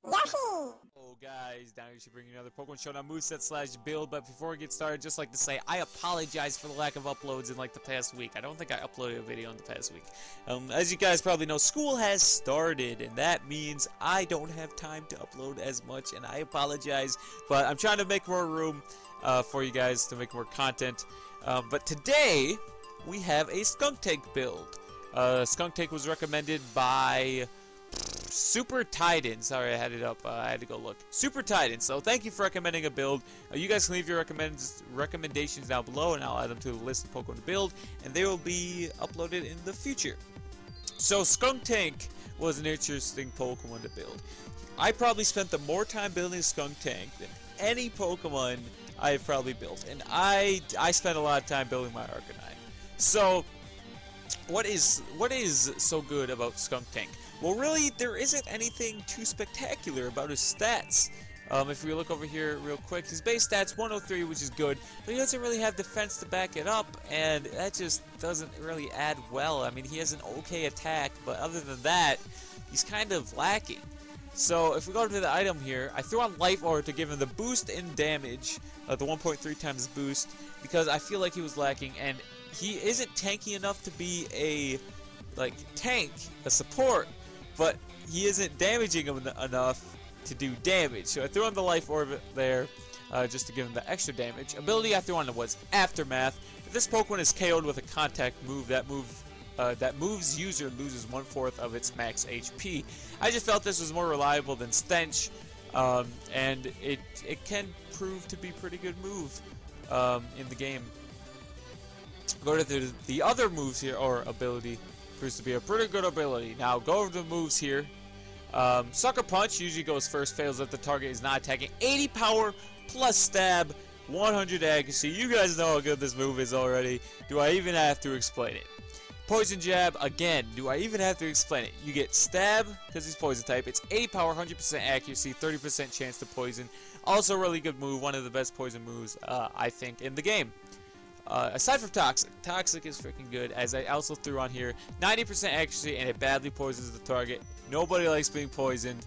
Oh guys, down here to bring you another Pokemon Showdown Moveset slash build, but before we get started, just like to say, I apologize for the lack of uploads in like the past week. I don't think I uploaded a video in the past week. As you guys probably know, school has started, and that means I don't have time to upload as much, and I apologize, but I'm trying to make more room for you guys to make more content. But today, we have a Skuntank build. Skuntank was recommended by Super Titan. Sorry, I had it up. I had to go look. Super Titan. So thank you for recommending a build. You guys can leave your recommendations down below, and I'll add them to the list of Pokemon to build, and they will be uploaded in the future. So Skuntank was an interesting Pokemon to build. I probably spent the more time building Skuntank than any Pokemon I've probably built, and I spent a lot of time building my Arcanine. So what is so good about Skuntank? Well, really, there isn't anything too spectacular about his stats. If we look over here real quick, his base stats 103, which is good, but he doesn't really have defense to back it up, and that just doesn't really add well. I mean, he has an okay attack, but other than that, he's kind of lacking. So if we go to the item here, I threw on Life Orb to give him the boost in damage, the 1.3 times boost, because I feel like he was lacking, and he isn't tanky enough to be a tank, a support, but he isn't damaging him enough to do damage. So I threw on the Life Orb there just to give him the extra damage. Ability I threw on was Aftermath. If this Pokemon is KO'd with a contact move, that move's user loses 1/4 of its max HP. I just felt this was more reliable than Stench, and it can prove to be a pretty good move in the game. Go to the other moves here, or ability. Proves to be a pretty good ability. Now go over to the moves here. Sucker Punch usually goes first, fails if the target is not attacking. 80 power plus stab, 100 accuracy. You guys know how good this move is already. Do I even have to explain it? Poison Jab, again, do I even have to explain it? You get stab, because he's poison type. It's 80 power, 100% accuracy, 30% chance to poison. Also a really good move, one of the best poison moves, I think, in the game. Aside from Toxic is freaking good, as I also threw on here 90% accuracy, and it badly poisons the target. Nobody likes being poisoned,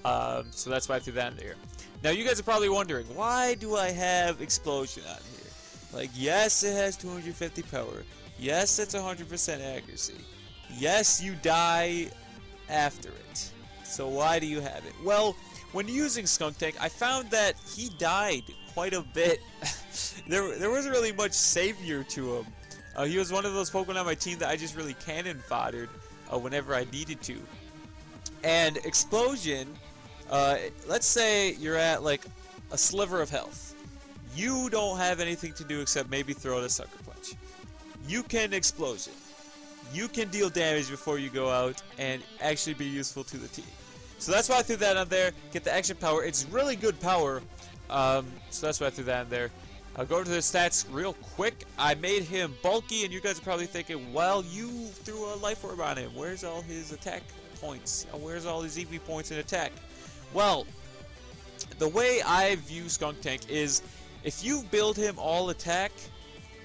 so that's why I threw that in there. Now you guys are probably wondering, why do I have Explosion on here? Like, yes, it has 250 power. Yes, it's 100% accuracy. Yes, you die after it. So why do you have it? Well, when using Skuntank, I found that he died quite a bit. There wasn't really much savior to him. He was one of those Pokemon on my team that I just really cannon foddered whenever I needed to. And Explosion, let's say you're at like a sliver of health. You don't have anything to do except maybe throw out a Sucker Punch. You can Explosion. You can deal damage before you go out and actually be useful to the team. So that's why I threw that on there. Get the extra power. It's really good power. So that's why I threw that in there. I'll go to the stats real quick. I made him bulky, and you guys are probably thinking, well, you threw a Life Orb on him. Where's all his attack points? Where's all his EV points in attack? Well, the way I view Skuntank is, if you build him all attack,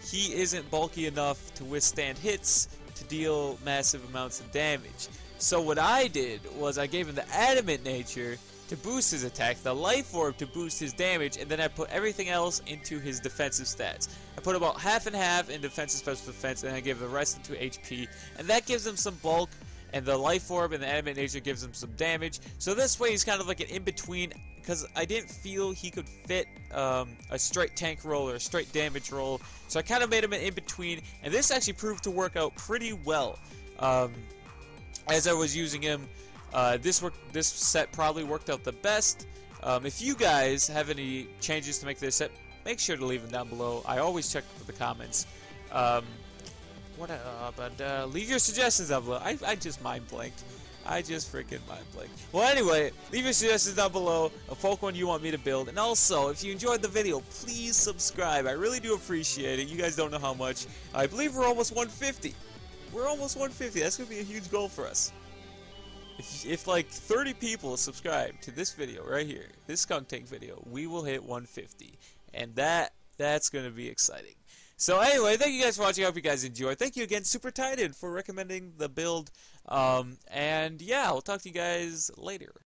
he isn't bulky enough to withstand hits to deal massive amounts of damage. So what I did was I gave him the Adamant Nature to boost his attack, the Life Orb to boost his damage, and then I put everything else into his defensive stats. I put about half and half in defensive special defense, and I gave the rest into HP, and that gives him some bulk, and the Life Orb and the Adamant Nature gives him some damage. So this way he's kind of like an in-between, because I didn't feel he could fit a straight tank roll or a straight damage roll, so I kind of made him an in-between, and this actually proved to work out pretty well. As I was using him, this set probably worked out the best. If you guys have any changes to make to this set, make sure to leave them down below. I always check for the comments. Leave your suggestions down below. I just mind blanked. I just freaking mind blanked. Well, anyway, leave your suggestions down below of Pokemon you want me to build. And also, if you enjoyed the video, please subscribe. I really do appreciate it. You guys don't know how much. I believe we're almost 150. We're almost 150. That's going to be a huge goal for us. If like 30 people subscribe to this video right here, this Skuntank video, we will hit 150. And that's going to be exciting. So anyway, thank you guys for watching. I hope you guys enjoyed. Thank you again, Super Titan, for recommending the build. And yeah, I'll talk to you guys later.